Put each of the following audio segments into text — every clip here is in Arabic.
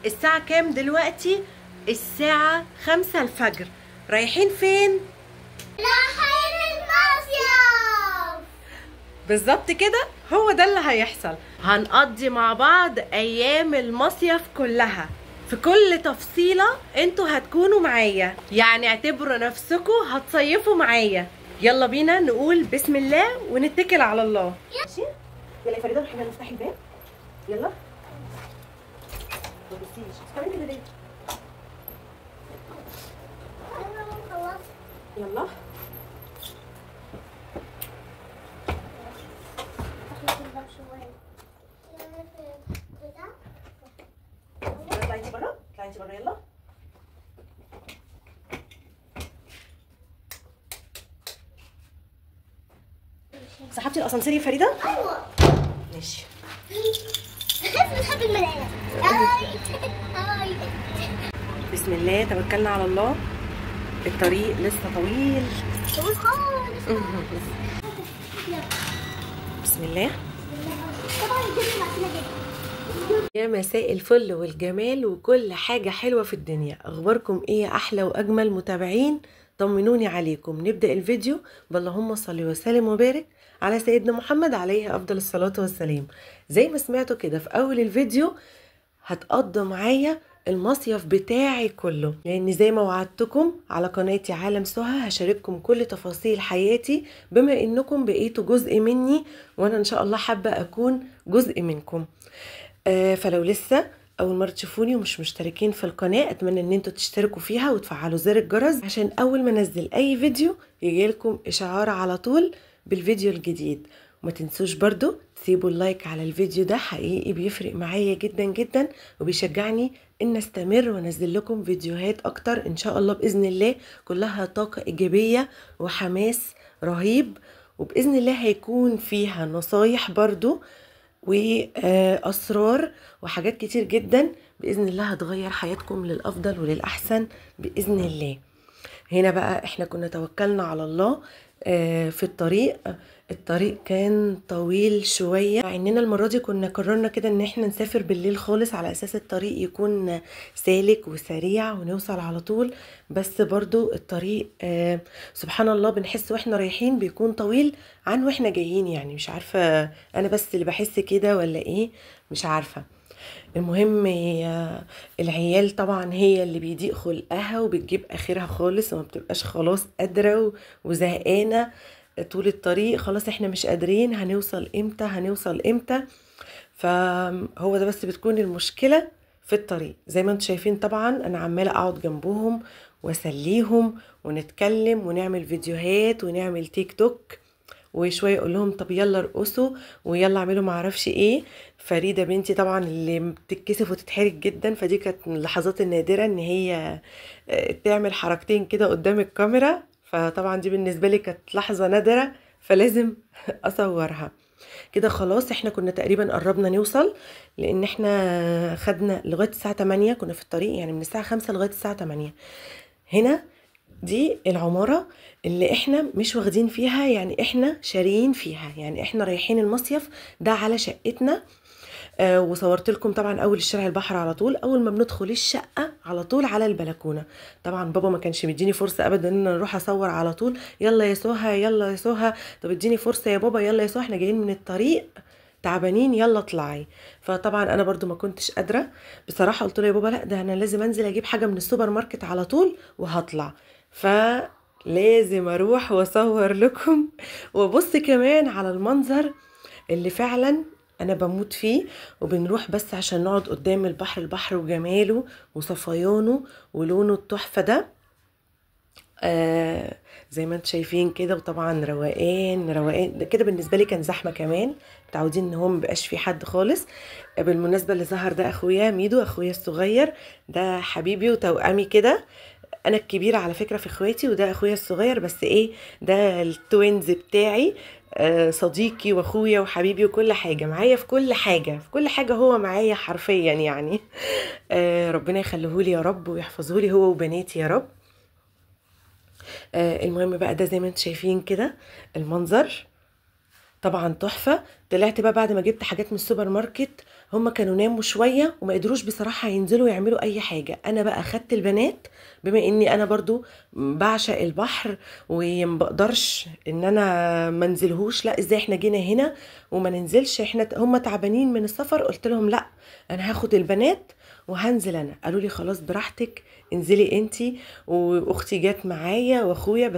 الساعة كام دلوقتي؟ الساعة 5 الفجر. رايحين فين؟ رايحين المصيف. بالظبط كده، هو ده اللي هيحصل. هنقضي مع بعض ايام المصيف كلها، في كل تفصيلة انتوا هتكونوا معايا، يعني اعتبروا نفسكم هتصيفوا معايا. يلا بينا نقول بسم الله ونتكل على الله. ماشي؟ يلا يا فريدة احنا نفتح الباب. يلا ما تبصيش كمان كده ليه؟ يلا اطلعي انتي بره، اطلعي انتي بره. يلا سحبتي الاسانسير يا فريدة؟ ايوه ماشي. بحب الملاية. هاي بسم الله توكلنا على الله. الطريق لسه طويل. طول خالص. بسم الله. طبعا الجبنة معسولة جدا. يا مساء الفل والجمال وكل حاجة حلوة في الدنيا. اخباركم ايه احلى واجمل متابعين؟ طمنوني عليكم. نبدأ الفيديو باللهم صل وسلم وبارك على سيدنا محمد عليه افضل الصلاة والسلام. زي ما سمعتوا كده في اول الفيديو، هتقضوا معايا المصيف بتاعي كله، لان زي ما وعدتكم على قناتي عالم سهى هشارككم كل تفاصيل حياتي، بما انكم بقيتوا جزء مني وانا ان شاء الله حابة اكون جزء منكم. فلو لسه اول مرة تشوفوني ومش مشتركين في القناة، اتمنى ان انتوا تشتركوا فيها وتفعلوا زر الجرس عشان اول ما انزل اي فيديو يجيلكم اشعار على طول بالفيديو الجديد. وما تنسوش برضو تسيبوا اللايك على الفيديو ده، حقيقي بيفرق معايا جدا جدا وبيشجعني ان استمر وانزل لكم فيديوهات اكتر ان شاء الله باذن الله، كلها طاقة ايجابية وحماس رهيب، وباذن الله هيكون فيها نصايح برضو واسرار وحاجات كتير جدا باذن الله هتغير حياتكم للافضل وللاحسن باذن الله. هنا بقى احنا كنا توكلنا على الله في الطريق كان طويل شوية، مع اننا المرة دي كنا قررنا كده ان احنا نسافر بالليل خالص على اساس الطريق يكون سالك وسريع ونوصل على طول. بس برضو الطريق سبحان الله بنحس واحنا رايحين بيكون طويل عن واحنا جايين، يعني مش عارفة انا بس اللي بحس كده ولا ايه، مش عارفة. المهم العيال طبعا هي اللي بيضيق خلقها وبتجيب اخرها خالص وما بتبقاش خلاص قادرة وزهقانة طول الطريق، خلاص احنا مش قادرين، هنوصل امتى هنوصل امتى. فهو ده بس بتكون المشكلة في الطريق. زي ما انتم شايفين طبعا انا عمالة اقعد جنبهم واسليهم ونتكلم ونعمل فيديوهات ونعمل تيك توك، وشويه اقول لهم طب يلا ارقصوا ويلا اعملوا معرفش ايه. فريده بنتي طبعا اللي بتتكسف وتتحرك جدا، فدي كانت من اللحظات النادره ان هي تعمل حركتين كده قدام الكاميرا، فطبعا دي بالنسبه لي كانت لحظه نادره فلازم اصورها. كده خلاص احنا كنا تقريبا قربنا نوصل، لان احنا خدنا لغايه الساعه 8 كنا في الطريق، يعني من الساعه 5 لغايه الساعه 8. هنا دي العمارة اللي احنا مش واخدين فيها، يعني احنا شاريين فيها، يعني احنا رايحين المصيف ده على شقتنا. وصورت لكم طبعا اول الشارع البحر على طول، اول ما بندخل الشقة على طول على البلكونة. طبعا بابا ما كانش مديني فرصة ابدا ان انا اروح اصور على طول. يلا يا سهى يلا يا سهى، طب اديني فرصة يا بابا، يلا يا سهى احنا جايين من الطريق تعبانين يلا اطلعي. فطبعا انا برضو ما كنتش قادرة بصراحة، قلت له يا بابا لا ده انا لازم انزل اجيب حاجة من السوبر ماركت على طول وهطلع، فلازم اروح واصور لكم وابص كمان على المنظر اللي فعلا انا بموت فيه. وبنروح بس عشان نقعد قدام البحر، البحر وجماله وصفيانه ولونه التحفة ده. زي ما انتم شايفين كده، وطبعا روقان روقان ده كده. بالنسبه لي كان زحمه كمان، متعودين ان هو مبقاش في حد خالص. بالمناسبه اللي ظهر ده اخويا ميدو، اخويا الصغير ده حبيبي وتوأمي كده. انا الكبيره على فكره في اخواتي، وده اخويا الصغير، بس ايه ده التوينز بتاعي. صديقي واخويا وحبيبي وكل حاجه معايا، في كل حاجه في كل حاجه هو معايا حرفيا يعني. ربنا يخليهولي يا رب ويحفظهولي هو وبناتي يا رب. المهم بقى ده زي ما انتم شايفين كده المنظر طبعا تحفة. طلعت بقى بعد ما جبت حاجات من السوبر ماركت هم كانوا ناموا شويه وما قدروش بصراحه ينزلوا يعملوا اي حاجه. انا بقى خدت البنات، بما اني انا برضو بعشق البحر ومبقدرش ان انا منزلهوش، لا ازاي احنا جينا هنا وما ننزلش، احنا هم تعبانين من السفر. قلت لهم لا، انا هاخد البنات وهنزل انا. قالوا لي خلاص براحتك، انزلي انتي. واختي جت معايا واخويا،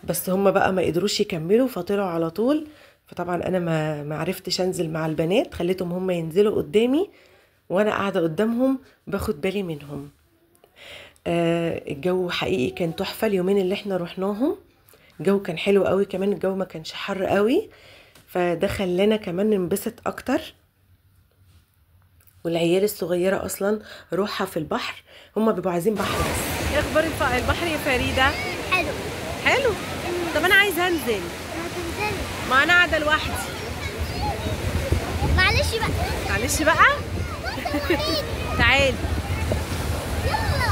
بس هم بقى ما قدروش يكملوا فطلعوا على طول. فطبعا انا ما عرفتش انزل مع البنات، خليتهم هم ينزلوا قدامي وانا قاعده قدامهم باخد بالي منهم. الجو حقيقي كان تحفه اليومين اللي احنا رحناهم. الجو كان حلو قوي، كمان الجو ما كانش حر قوي، فده خلانا كمان ننبسط اكتر. والعيال الصغيره اصلا روحها في البحر، هم بيبقوا عايزين بحر بس. ايه اخبار البحر يا فريده؟ حلو. حلو. طب انا عايزه انزل. هتنزلي؟ ما انا قاعده لوحدي. معلش بقى. معلش بقى. تعالي. يلا.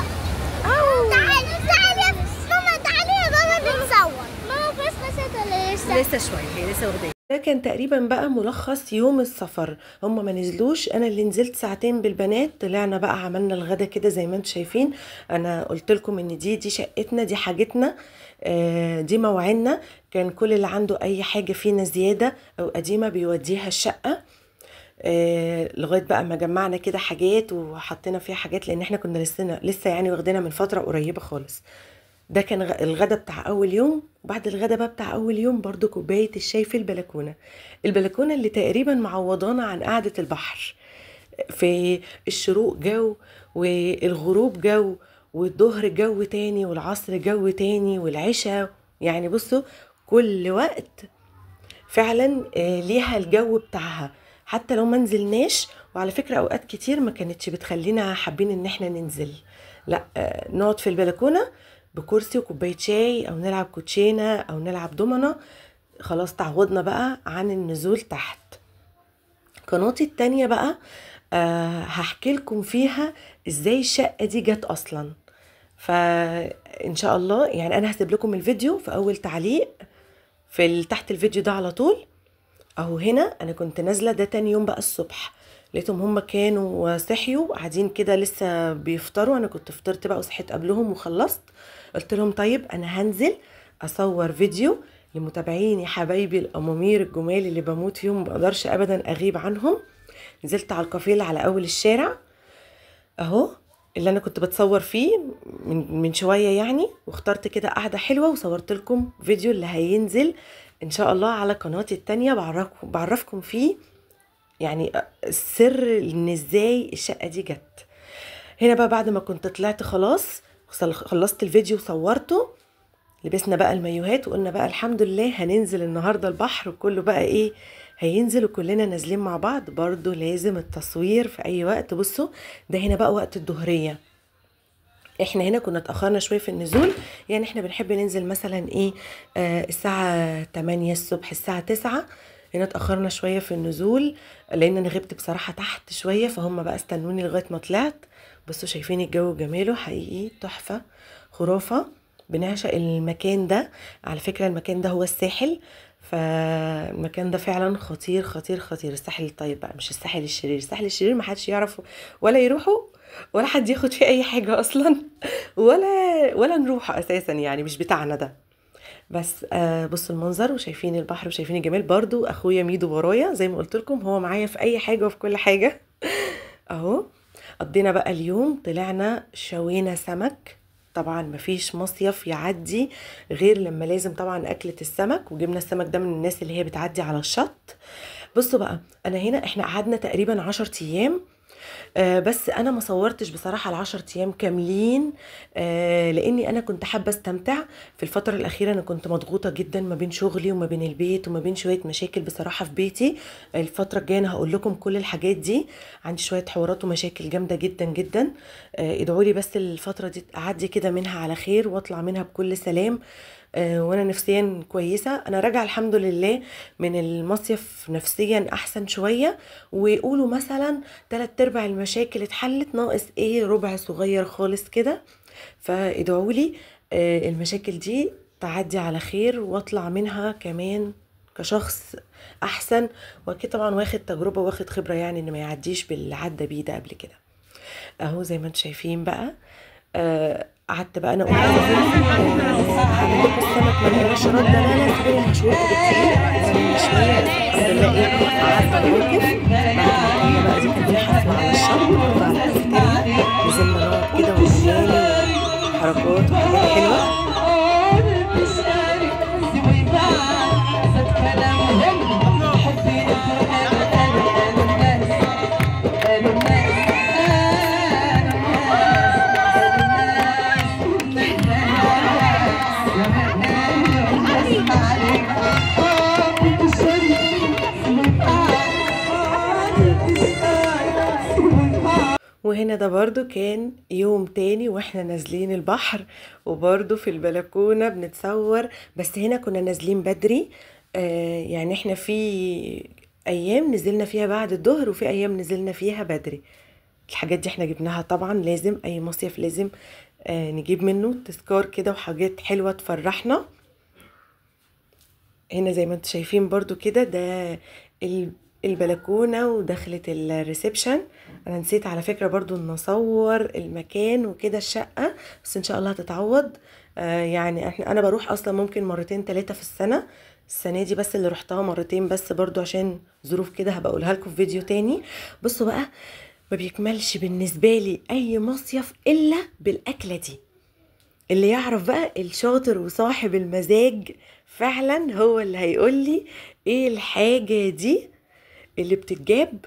أوه. تعالي يا ماما، تعالي يا ماما نتصور. ماما بس ولا لسه؟ لسه شويه، هي لسه واخداه. ده كان تقريبا بقى ملخص يوم السفر. هم ما نزلوش، انا اللي نزلت ساعتين بالبنات. طلعنا بقى عملنا الغدا كده زي ما انتم شايفين. انا قلت لكم ان دي شقتنا، دي حاجتنا، دي موعدنا. كان كل اللي عنده اي حاجه فينا زياده او قديمه بيوديها الشقه. لغايه بقى ما جمعنا كده حاجات وحطينا فيها حاجات، لان احنا كنا لسه يعني واخدينها من فتره قريبه خالص. ده كان الغدا بتاع اول يوم. وبعد الغدا بقى بتاع اول يوم برضو كوبايه الشاي في البلكونه اللي تقريبا معوضانا عن قعده البحر. في الشروق جو، والغروب جو، والظهر جو تاني، والعصر جو تاني، والعشاء. يعني بصوا كل وقت فعلا ليها الجو بتاعها، حتى لو ما نزلناش. وعلى فكرة اوقات كتير ما كانتش بتخلينا حابين ان احنا ننزل، لا نقعد في البلكونة بكرسي وكوباية شاي، او نلعب كوتشينة، او نلعب دومنة. خلاص تعودنا بقى عن النزول تحت. قناتي التانية بقى هحكي لكم فيها ازاي الشقة دي جت اصلا. فان شاء الله يعني انا هسيب لكم الفيديو في اول تعليق في تحت الفيديو ده على طول. اهو هنا انا كنت نازله، ده تاني يوم بقى الصبح، لقيتهم هم كانوا صحيوا قاعدين كده لسه بيفطروا. انا كنت فطرت بقى وصحيت قبلهم وخلصت. قلت لهم طيب انا هنزل اصور فيديو لمتابعيني حبايبي الامامير الجمال اللي بموت فيهم، ما بقدرش ابدا اغيب عنهم. نزلت على الكافيه اللي على اول الشارع اهو، اللي انا كنت بتصور فيه من شويه يعني، واخترت كده قعده حلوه وصورت لكم فيديو اللي هينزل ان شاء الله على قناتي التانية. بعرفكم فيه يعني السر ان ازاي الشقه دي جت. هنا بقى بعد ما كنت طلعت خلاص خلصت الفيديو وصورته، لبسنا بقى المايوهات وقلنا بقى الحمد لله هننزل النهارده البحر، وكله بقى ايه هينزل وكلنا نازلين مع بعض. برضو لازم التصوير في اي وقت. بصوا ده هنا بقى وقت الظهريه. احنا هنا كنا اتأخرنا شوية في النزول، يعني احنا بنحب ننزل مثلا ايه الساعة 8 الصبح، الساعة 9. هنا اتأخرنا شوية في النزول لان انا غبت بصراحة تحت شوية، فهم بقى استنوني لغاية ما طلعت. بصوا شايفين الجو جماله حقيقي تحفة خرافة. بنعشق المكان ده. على فكرة المكان ده هو الساحل، فالمكان ده فعلا خطير خطير خطير. الساحل الطيب بقى مش الساحل الشرير. الساحل الشرير ما حدش يعرف ولا يروحوا ولا حد ياخد فيه اي حاجه اصلا ولا نروح اساسا، يعني مش بتاعنا ده. بس بصوا المنظر وشايفين البحر وشايفين الجمال. برضو اخويا ميدو ورايا زي ما قلت لكم، هو معايا في اي حاجه وفي كل حاجه. اهو قضينا بقى اليوم، طلعنا شوينا سمك. طبعا مفيش مصيف يعدي غير لما لازم طبعا اكلة السمك، وجبنا السمك ده من الناس اللي هي بتعدي على الشط. بصوا بقى انا هنا احنا قعدنا تقريبا 10 ايام، بس انا ما صورتش بصراحه ال10 ايام كاملين، لاني انا كنت حابه استمتع. في الفتره الاخيره انا كنت مضغوطه جدا ما بين شغلي وما بين البيت وما بين شويه مشاكل بصراحه في بيتي. الفتره الجايه انا هقول لكم كل الحاجات دي، عندي شويه حوارات ومشاكل جامده جدا جدا. ادعوا لي بس الفتره دي اعدي كده منها على خير واطلع منها بكل سلام. وانا نفسيا كويسه، انا راجعه الحمد لله من المصيف نفسيا احسن شويه. ويقولوا مثلا 3/4 المشاكل اتحلت، ناقص ايه ربع صغير خالص كده. فادعوا لي المشاكل دي تعدي على خير واطلع منها كمان كشخص احسن، واكيد طبعا واخد تجربه واخد خبره، يعني ان ما يعديش باللي عدى بيه ده قبل كده. اهو زي ما انتم شايفين بقى. قعدت بقى انا قلت هعمل لكم السمك ما لقيناش رد، لا سيبوني هشوفكم بالدقيق شويه. الحمد لله ايه قعدت موقف بعد ما كنا بقى، دي كانت الحفله على الشط برضه على الكافيتيريا، نزلنا نقعد كده واغاني وحركات وحاجات حلوه. وهنا ده برضو كان يوم تاني واحنا نازلين البحر، وبرضو في البلكونة بنتصور، بس هنا كنا نازلين بدري. يعني احنا في ايام نزلنا فيها بعد الظهر، وفي ايام نزلنا فيها بدري. الحاجات دي احنا جبناها طبعا، لازم اي مصيف لازم نجيب منه تذكار كده وحاجات حلوة تفرحنا. هنا زي ما انتم شايفين برضو كده ده البلكونة ودخلت الريسبشن. انا نسيت على فكرة برضو ان اصور المكان وكده الشقة، بس ان شاء الله هتتعوض. يعني انا بروح اصلا ممكن 2 3 في السنة. السنة دي بس اللي رحتها 2 بس، برضو عشان ظروف كده هبقى اقولها لكم في فيديو تاني. بصوا بقى، ما بيكملش بالنسبة لي اي مصيف الا بالاكلة دي. اللي يعرف بقى الشاطر وصاحب المزاج فعلا هو اللي هيقولي ايه الحاجة دي اللي بتتجاب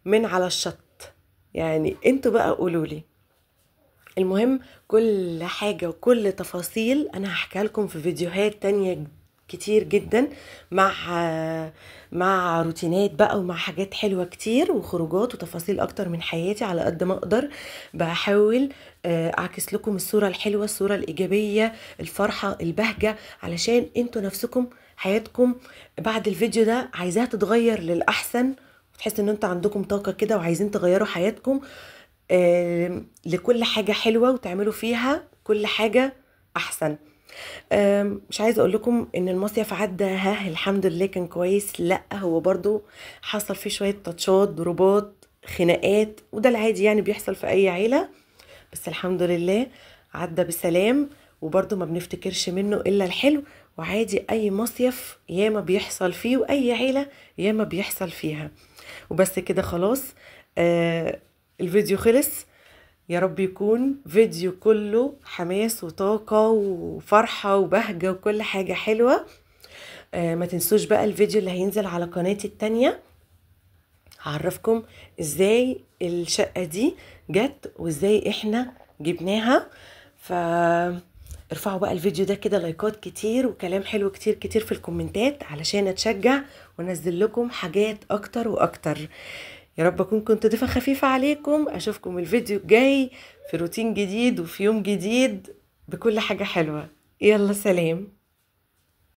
من على الشط. يعني انتوا بقى قولولي. المهم كل حاجة وكل تفاصيل انا هحكيها لكم في فيديوهات تانية كتير جدا، مع روتينات بقى ومع حاجات حلوة كتير وخروجات وتفاصيل اكتر من حياتي على قد ما اقدر. بحاول اعكس لكم الصورة الحلوة، الصورة الايجابية، الفرحة، البهجة، علشان انتوا نفسكم حياتكم بعد الفيديو ده عايزاها تتغير للأحسن، وتحس ان انتوا عندكم طاقة كده وعايزين تغيروا حياتكم لكل حاجة حلوة وتعملوا فيها كل حاجة احسن. مش عايزه اقول لكم ان المصيف عدى الحمد لله كان كويس، لا هو برضو حصل فيه شويه تاتشات، ضربات، خناقات، وده العادي يعني بيحصل في اي عيله، بس الحمد لله عدى بسلام. وبرضو ما بنفتكرش منه الا الحلو، وعادي اي مصيف ياما بيحصل فيه واي عيله ياما بيحصل فيها. وبس كده خلاص. الفيديو خلص. يا رب يكون فيديو كله حماس وطاقة وفرحة وبهجة وكل حاجة حلوة. ما تنسوش بقى الفيديو اللي هينزل على قناتي التانية، هعرفكم ازاي الشقة دي جت وازاي احنا جبناها. ارفعوا بقى الفيديو ده كده لايكات كتير وكلام حلو كتير كتير في الكومنتات علشان اتشجع وانزل لكم حاجات اكتر واكتر. يا رب اكون كنت ضيفة خفيفة عليكم. اشوفكم الفيديو الجاي في روتين جديد وفي يوم جديد بكل حاجة حلوة. يلا سلام.